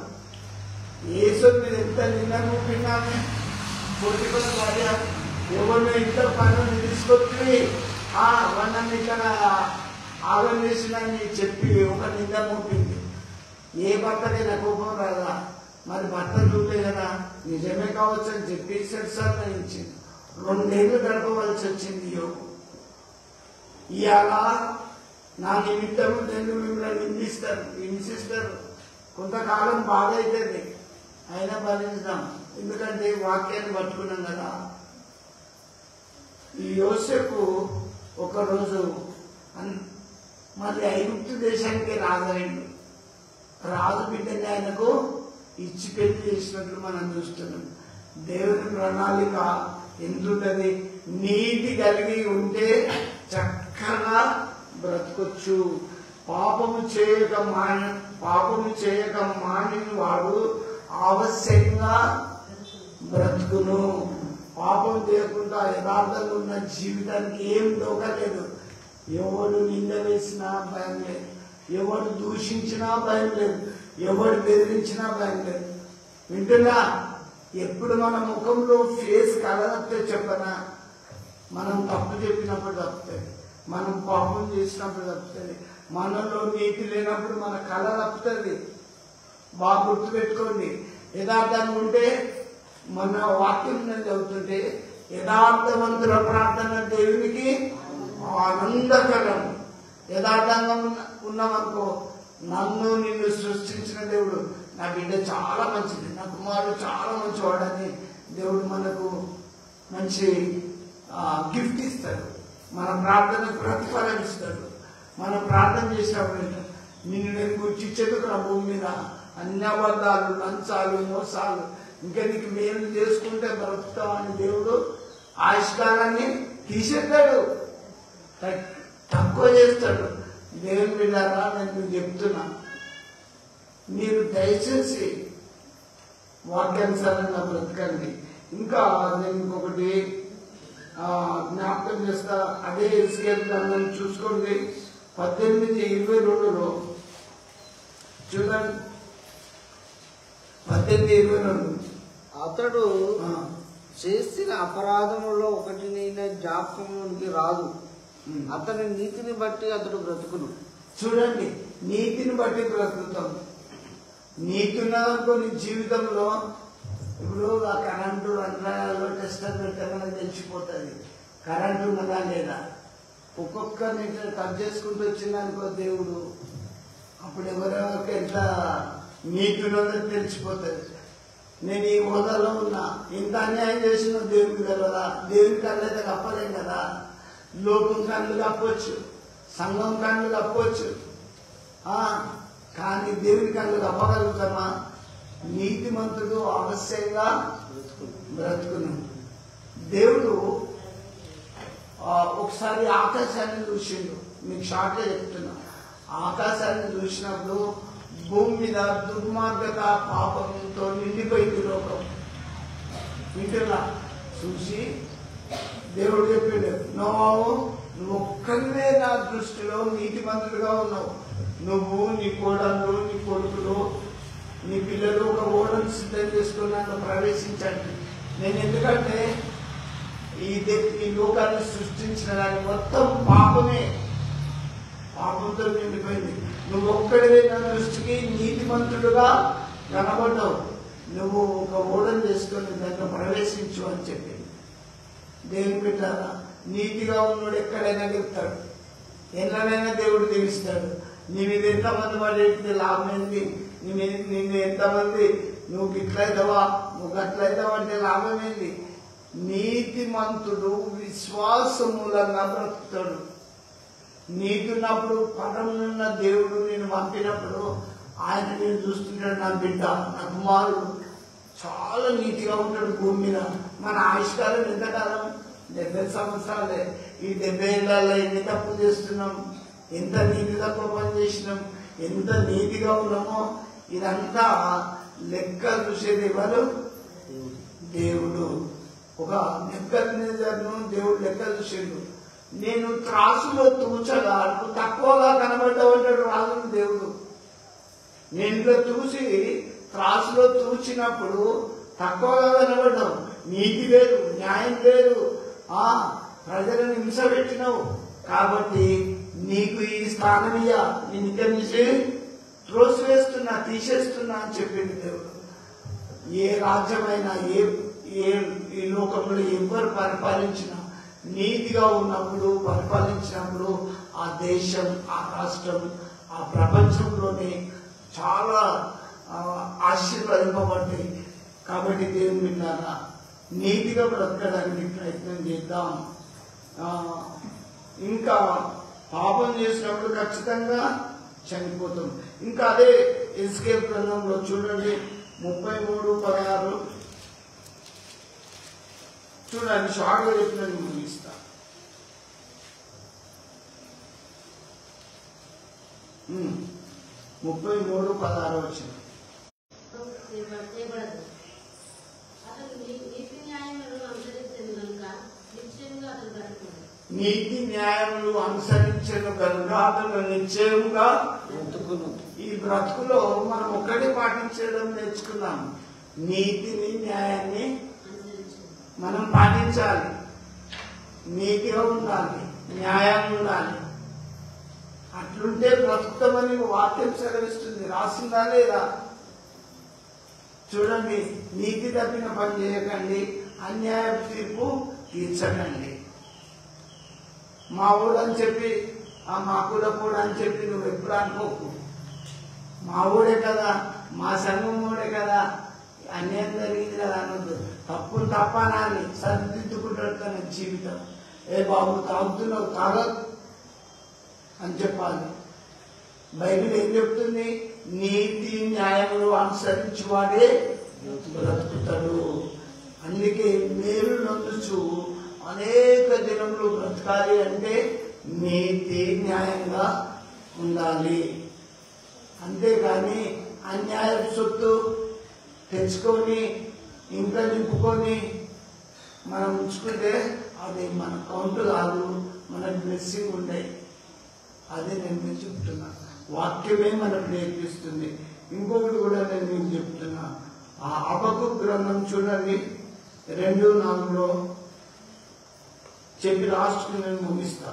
యేసుని మీద ఎంత నింద మూపినామే. పోతీఫర్ భార్య ఎవరిని ఇద్దరు పనులు తీసుకొచ్చి వాళ్ళని ఇక్కడ ఆగం చేసిందని చెప్పి ఒక నింద మూపింది. ఏ భర్తకైనా కోపం రాదా? మరి భర్త చూడలే కదా, నిజమే కావచ్చు అని చెప్పి సెన్సార్ ఇచ్చింది. 2 ఏళ్ళు గడపవలసి వచ్చింది. ఇవాళ నా నిమిత్తము నేను మిమ్మల్ని హింసిస్తారు. కొంతకాలం బాధ అవుతుంది, అయినా భరించాం. ఎందుకంటే వాక్యాన్ని పట్టుకున్నాం కదా. ఈ యోసేపు ఒకరోజు మళ్ళీ ఐగుప్తు దేశానికి రాజైండు. రాజు బిడ్డని ఆయనకు ఇచ్చి పెళ్లి చేసినట్లు మనం చూస్తున్నాం. దేవుని ప్రణాళిక ఎందుంటది? నీతి కలిగి ఉంటే చక్కగా బ్రతకొచ్చు. పాపము చేయక మానిన వాడు ఆవశ్యంగా బ్రతుకును. పాపం చేయకుండా యథార్థంగా ఉన్న జీవితానికి ఏం దోకలేదు. ఎవడు నింద వేసినా భయం లేదు, ఎవడు దూషించినా భయం లేదు, ఎవడు బెదిరించినా భయం లేదు. వింటున్నా? ఎప్పుడు మన ముఖంలో ఫేస్ కలగతే చెప్పనా? మనం తప్పు చెప్పినప్పుడు తప్పుతుంది, మనం పాపం చేసినప్పుడు తప్పుతుంది, మనలో నీతి లేనప్పుడు మన కళ తప్పుతుంది. బాగా గుర్తుపెట్టుకోండి. యథార్థంగా ఉంటే మన వాక్యం చదువుతుంటే యథార్థవంతుల ప్రార్థన దేవునికి ఆనందకరం. యథార్థంగా ఉన్నామనుకో, నన్ను నిన్ను సృష్టించిన దేవుడు నా బిడ్డ చాలా మంచిది, నా కుమారుడు చాలా మంచివాడని దేవుడు మనకు మంచి గిఫ్ట్ ఇస్తాడు. మన ప్రార్థనకు ప్రతిఫలం ఇస్తాడు. మనం ప్రార్థన చేసినప్పుడు నిన్ను నేను గుర్తించేందుకు నా భూమి మీద అన్ని అబద్ధాలు, లంచాలు, మోసాలు, ఇంకా నీకు మేలు చేసుకుంటే బ్రతుకుతామని దేవుడు ఆయుష్కాలాన్ని తీసేస్తాడు, తక్కువ చేస్తాడు. దేవుని బిడ్డారా, నేను చెప్తున్నా, మీరు దయచేసి వాక్యానుసారంగా బ్రతకండి. ఇంకా నేను ఇంకొకటి జ్ఞాపకం చేస్తా. అదే ఎస్కేల్ గ్రంథం చూసుకోండి, 18:22 చూడండి. 18:22 అతడు చేసిన అపరాధములో ఒకటి జ్ఞాపకంలోనికి రాదు. అతని నీతిని బట్టి అతడు బ్రతుకును. చూడండి, నీతిని బట్టి బ్రతుకుతాం. నీతిన కొన్ని జీవితంలో ఇప్పుడు ఆ కరెంటు రంధ్రాలలో టెస్టర్ పెట్టగానే తెలిసిపోతుంది కరెంటు ఉన్నదా లేదా. ఒక్కొక్కరిని కట్ చేసుకుంటూ వచ్చిందనుకో దేవుడు, అప్పుడు ఎవరెవరికి ఎంత నీతి ఉన్నదో తెలిసిపోతుంది. నేను ఈ హోదాలో ఉన్నా, ఇంత అన్యాయం చేసిన దేవుడికి తెలియదా? దేవుని కళ్ళు అయితే కప్పలేం కదా. లోకం కళ్ళు కప్పవచ్చు, సంఘం కళ్ళు కప్పవచ్చు, కానీ దేవుని కళ్ళు కప్పగలుగుతామా? నీతిమంతుడు అవశ్యంగా బ్రతుకును. దేవుడు ఒకసారి ఆకాశాన్ని చూసిండు. మీకు షార్ట్గా చెప్తున్నా. ఆకాశాన్ని చూసినప్పుడు భూమి మీద దుర్మార్గత, పాపంతో నిండిపోయింది లోకం. వీటిలా చూసి దేవుడు చెప్పాడు, నువ్వు ఒక్కరివే నా దృష్టిలో నీతిమంతుడుగా ఉన్నావు. నువ్వు, నీ కోడళ్ళు, నీ కొడుకులు, నీ పిల్లలు ఒక ఓడను సిద్ధం చేసుకుని నన్ను ప్రవేశించండి. నేను ఎందుకంటే ఈ లోకాన్ని సృష్టించిన దాన్ని మొత్తం పాపంతో నిండిపోయింది. నువ్వు ఒక్కడివే నా దృష్టికి నీతిమంతుడుగా కనబడ్డావు. నువ్వు ఒక ఓడను చేసుకొని దాంట్లో ప్రవేశించు అని చెప్పింది. దేవుని బిడ్డలారా, నీతిగా ఉన్నోడు ఎక్కడైనా గెలుస్తాడు, ఎన్నడైనా దేవుడు తెలుస్తాడు. నీ మీద ఎంతమంది పడేది లాభం ఏంటి? నిన్ను ఎంతమంది నువ్వు గిట్లయితావా, నువ్వు గట్లయితావా అంటే లాభం ఏంటి? నీతిమంతుడు విశ్వాస మూలంగా బ్రతుకుతాడు. నీకున్నప్పుడు పరమున్న దేవుడు నేను పంపినప్పుడు ఆయన నేను చూస్తుంటాడు. నా బిడ్డ, నా కుమారుడు చాలా నీతిగా ఉంటాడు భూమి మీద. మన ఆయుష్కాలం ఎంతకాలం? 70 సంవత్సరాలే. ఈ 70 ఏళ్ళలో ఎన్ని తప్పులు చేస్తున్నాం, ఎంత నీతి తక్కువ పని చేసినాం, ఎంత నీతిగా ఉన్నామో ఇదంతా లెక్క చూసేది ఎవరు? దేవుడు. ఒక నెబుకద్నెజరును దేవుడు లెక్క చూసేడు. నేను త్రాసులో తూచగా నువ్వు తక్కువగా కనబడ్డావు రాజును దేవుడు. నేను ఇలా చూసి త్రాసులో తూచినప్పుడు తక్కువగా కనబడ్డావు. నీతి లేదు, న్యాయం లేదు, ప్రజలను హింస పెట్టినావు. కాబట్టి నీకు ఈ స్థానమియా, నేను ఇక్కడి నుంచి త్రోసివేస్తున్నా, తీసేస్తున్నా అని చెప్పింది దేవుడు. ఏ రాజ్యమైనా ఈ లోకంలో ఎవరు పరిపాలించినా నీతిగా ఉన్నప్పుడు, పరిపాలించినప్పుడు ఆ దేశం, ఆ రాష్ట్రం, ఆ ప్రపంచంలోనే చాలా ఆశీర్వదింపబడ్డాయి. కాబట్టి దేవుని బిడ్డలారా నీతిగా బ్రతకడానికి ప్రయత్నం చేద్దాం. ఇంకా పాపం చేసినప్పుడు ఖచ్చితంగా చనిపోతాం. ఇంకా అదే ఎస్కేల్ గ్రంథంలో చూడండి 33:16 చూడండి. షార్ట్గా చెప్పిన ముగిస్తా. 33:16 వచ్చింది. నీతి న్యాయములు అనుసరించను కనుక అతను నిశ్చయముగా బ్రతుకును. ఈ బ్రతుకులో మనం ఒక్కటి పాటించడం నేర్చుకున్నాం. నీతిని, న్యాయాన్ని మనం పాటించాలి. నీతిగా ఉండాలి, న్యాయంగా ఉండాలి. అట్లుంటే బ్రతుకుతామని వాక్యం సెలవిస్తుంది. రాసిందా లేదా? చూడండి, నీతి తప్పిన పని చేయకండి, అన్యాయ తీర్పు తీర్చకండి. మా ఊడని చెప్పి మా కులపోడు అని చెప్పి నువ్వు ఎప్పుడు అనుకోకు. మా ఊడే కదా, మా సంఘం ఊడే కదా, అన్యాయం జరిగింది కదా అనొద్దు. తప్పులు తప్పనాలి, సరిదిద్దుకుంటాడు జీవితం. ఏ బాబు తాగుతున్నావు, తాగదు అని చెప్పాలి. బైబిల్ ఏం చెప్తుంది? నీతి న్యాయములు అనుసరించువాడే బ్రతుకుతాడు. అందుకే మేలు నొందుచు అనేక దినములు బ్రతకాలి అంటే నీతి న్యాయంగా ఉండాలి. అంతేకాని అన్యాయ సొత్తు తెచ్చుకొని ఇంట్లో నింపుకొని మనం ఉంచుకుంటే అది మన కౌంట్ కాదు, మనకు బ్లెస్సింగ్ ఉంటాయి. అది నేను మీకు చెప్తున్నా. వాక్యమే మనకు నేర్పిస్తుంది. ఇంకొకటి కూడా నేను మీకు చెప్తున్నా. ఆ హబక్కూకు గ్రంథం చూడండి 2:4 చెప్పి లాస్ట్కి నేను ముగిస్తా.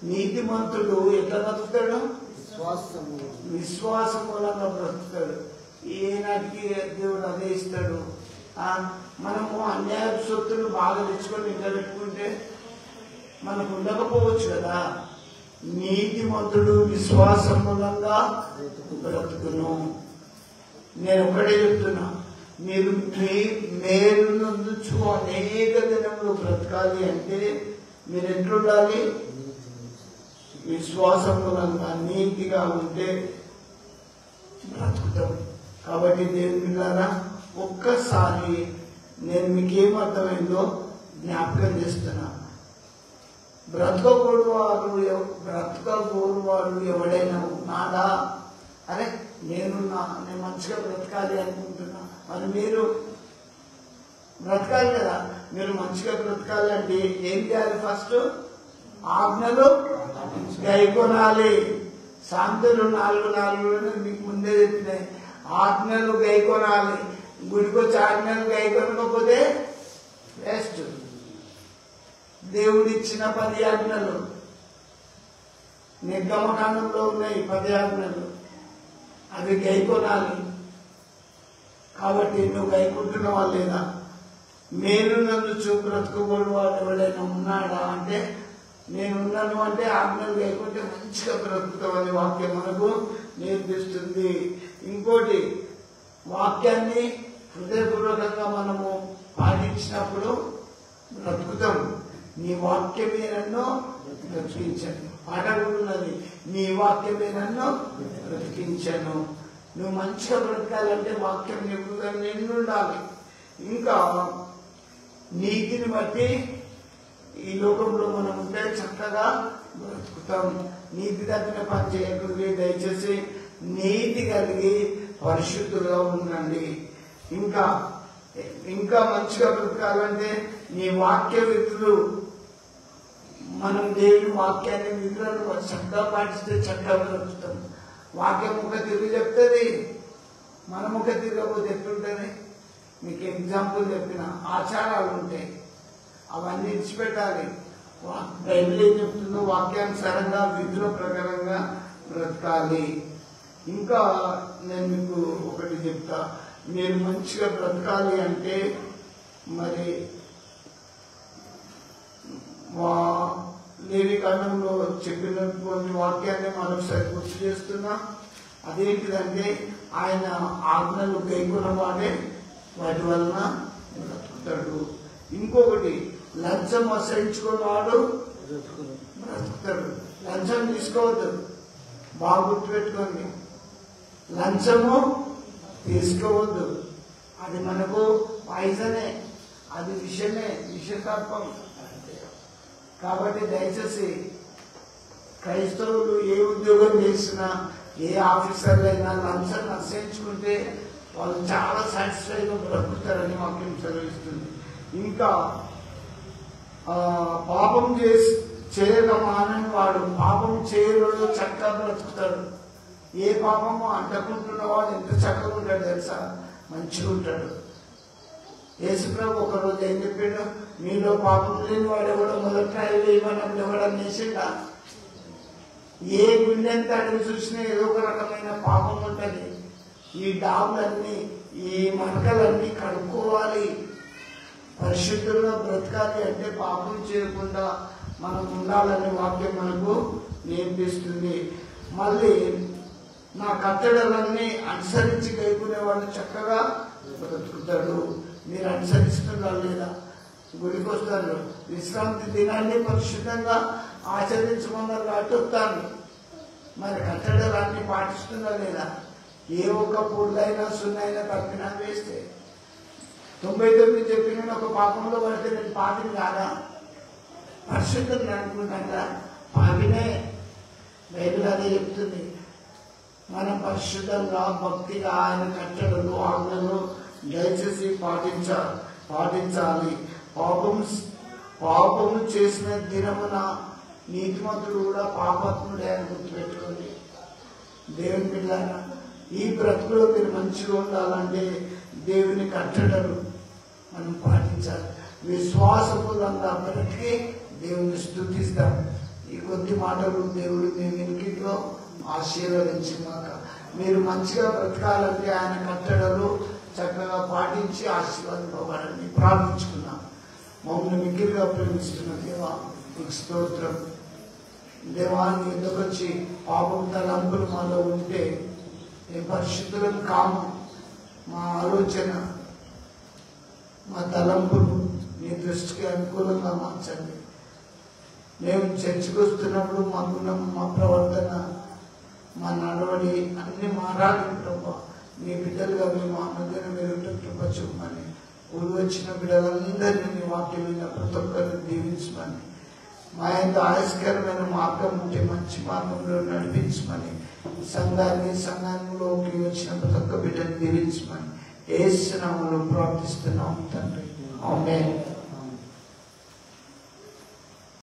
నీతిమంతుడు ఎట్లా బ్రతుకుతాడు? విశ్వాసం మూలంగా బ్రతుకుతాడు. ఏనాటికి దేవుడు అదే ఇస్తాడు. మనము అన్యాయ సొత్తులు బాగా తెచ్చుకొని ఇంట్లో పెట్టుకుంటే మనకు ఉండకపోవచ్చు కదా. నీతిమంతుడు విశ్వాసం మూలంగా బ్రతుకును. నేను ఒకటే చెప్తున్నా, మీరు మేలు నందుచు అనేక దినములు బ్రతకాలి అంటే మీరు ఎట్లుండాలి? విశ్వాసం మూలంగా నీతిగా ఉంటే బ్రతుకుతాం. కాబట్టి దేవుని బిడ్డలారా ఒక్కసారి నేను మీకేమర్థమైందో జ్ఞాపకం చేస్తున్నా. బ్రతకగోడు వాడు ఎవడైనా ఉన్నాడా? అరే నేను మంచిగా బ్రతకాలి అనుకుంటున్నా. మరి మీరు బ్రతకాలి కదా. మీరు మంచిగా బ్రతకాలి అంటే ఏం చేయాలి? ఫస్ట్ ఆజ్ఞలు గైకొనాలి. శాంతులు 4:4 మీకు ముందే చెప్పినాయి. ఆజ్ఞలు గైకొనాలి. గుడికొచ్చి ఆజ్ఞలు గైకొనకపోతే వేస్ట్. దేవుడిచ్చిన 10 ఆజ్ఞలు నిర్గమకాండంలో ఉన్నాయి. 10 ఆజ్ఞలు అవి గైకొనాలి. కాబట్టి నువ్వు గైకుంటున్నావా లేదా? మేలు నన్ను బ్రతుకుబడి వాడు ఎవడైనా ఉన్నాడా అంటే నేనున్నాను అంటే ఆజ్ఞలు లేకుంటే మంచిగా బ్రతుకుతామని వాక్యం మనకు నేర్పిస్తుంది. ఇంకోటి, వాక్యాన్ని హృదయపూర్వకంగా మనము పాటించినప్పుడు బ్రతుకుతాం. నీ వాక్యమే నన్ను బ్రతికించాను. పాట కూడా ఉన్నది, నీ వాక్యమే నన్ను బ్రతికించాను. నువ్వు మంచిగా బ్రతకాలంటే వాక్యం ఎక్కువగా నిండి ఉండాలి. ఇంకా నీతిని బట్టి ఈ లోకంలో మనం ఉంటే చక్కగా బ్రతుకుతాం. నీతి తప్పిన పని చేయకుండా దయచేసి నీతి కలిగి పరిశుద్ధులుగా ఉండండి. ఇంకా మంచిగా బ్రతకాలంటే నీ వాక్య విధులు, మనం దేవుని వాక్యాన్ని విధులను చక్కగా పాటిస్తే చక్కగా బ్రతుకుతాం. వాక్యం ఒక తిరిగి చెప్తుంది, మనం ఒక తిరగకపోతే ఎట్లుంటుంది? మీకు ఎగ్జాంపుల్ చెప్పిన ఆచారాలు ఉంటాయి, అవన్నీ ఇచ్చిపెట్టాలి. బైబిల్ ఏం చెప్తుందో వాక్యానుసారంగా విధుల ప్రకారంగా బ్రతకాలి. ఇంకా నేను మీకు ఒకటి చెప్తా, మీరు మంచిగా బ్రతకాలి అంటే మరి లేవి కాండంలో చెప్పినటువంటి వాక్యాన్ని మరొకసారి గుర్తు చేస్తున్నా. అదేంటిదంటే ఆయన ఆజ్ఞలు గైకొన్న వాడే వాటి వలన బ్రతుకుతాడు. ఇంకొకటి, లంచం అసహించుకున్నవాడు బ్రతుకుతాడు. లంచం తీసుకోవద్దు, బాగా గుర్తుపెట్టుకోండి. లంచము తీసుకోవద్దు, అది మనకు పాయిజనే, అది విషమే, విషతత్వం. కాబట్టి దయచేసి క్రైస్తవులు ఏ ఉద్యోగం చేసినా, ఏ ఆఫీసర్లైనా లంచాన్ని అసహించుకుంటే వాళ్ళు చాలా సాటిస్ఫైగా బ్రతుకుతారని వాక్యం సెలవిస్తుంది. ఇంకా పాపం చేయక మానని వాడు, పాపం చేయడు చక్కగా బ్రతుకుతాడు. ఏ పాపము అంటకుంటున్నవాడు ఎంత చక్కగా ఉంటాడు తెలుసా? మంచిగా ఉంటాడు. యేసుప్రభు ఒకరోజు ఏం చెప్పాడు? మీలో పాపం లేని వాడు ఎవడో మొదట వేయమన్నప్పుడు ఎవడని చేసిండా? ఏ గుండెంత అడిగి చూసినా ఏదో ఒక రకమైన పాపం ఉంటుంది. ఈ డాబులన్నీ, ఈ మరకలన్నీ కడుక్కోవాలి. పరిశుద్ధంగా బ్రతకాలి అంటే పాపం చేయకుండా మనం ఉండాలని వాక్యం మనకు నేర్పిస్తుంది. మళ్ళీ నా కట్టడలన్నీ అనుసరించి గైకునే వాళ్ళు చక్కగా బ్రతుకుతాడు. మీరు అనుసరిస్తున్నారు లేదా? గుడికి వస్తారు, విశ్రాంతి దినాన్ని పరిశుద్ధంగా ఆచరించమన్నారు కాబట్టి వస్తాను. మరి కట్టడలన్నీ పాటిస్తున్నారు లేదా? ఏ ఒక్క పుల్లైనా సున్నైనా తప్పినా వేస్తే 99 చెప్పిన ఒక పాపంలో పడితే నేను పాపిని కాదా? పరిశుద్ధంగా అనుకుంటా పాపినే. బైబిల్ అదే చెప్తుంది. మనం పరిశుద్ధంగా భక్తిగా ఆయన కట్టడలు ఆజ్ఞలు దయచేసి పాటించాలి. పాపము చేసిన దినమున నీతిమంతుడు కూడా పాపాత్ముడే అని గుర్తుపెట్టుకోండి. దేవుని పిల్లరా, ఈ బ్రతుకులో మీరు మంచిగా ఉండాలంటే దేవుని కట్టడలు మనం పాటించాలి. విశ్వాసపూర్వకంగా బ్రతికి దేవుని స్తుతిస్తాం. ఈ కొద్ది మాటలు దేవుడు మీ వెనుకలో ఆశీర్వదించినాక మీరు మంచిగా బ్రతకాలంటే ఆయన కట్టడలు చక్కగా పాటించి ఆశీర్వాదింపబడాలని ప్రార్థించుకున్నాం. మమ్మల్ని మిగిలిగా ప్రేమిస్తున్న దేవా నీకు స్తోత్రం. దేవాన్ని ఎందుకు వచ్చి పాపం తలంపులు మాలో ఉంటే మేము పరిశుద్ధులను కాము. మా ఆలోచన, మా తలంపులు నీ దృష్టికి అనుకూలంగా మార్చండి. మేము చర్చకు వస్తున్నప్పుడు మాకున్న మా ప్రవర్తన, మా నడవడి అన్ని మారాలి ప్రభా. మీ బిడ్డలుగా మేము ఆ మధ్యన మీరు కృప చూపమని, ఊరు వచ్చిన బిడ్డలందరినీ మీ వాక్యం మీద ప్రతి ఒక్కరిని దీవించమని, మా యొక్క ఆయాస్కరమైన మార్గం ఉంటే మంచి మార్గంలో నడిపించమని, సంఘంలోకి వచ్చిన ప్రతి ఒక్క బిడ్డని దీవించమని యేసు నామములో ప్రార్థిస్తున్నాము తండ్రి. ఆమేన్.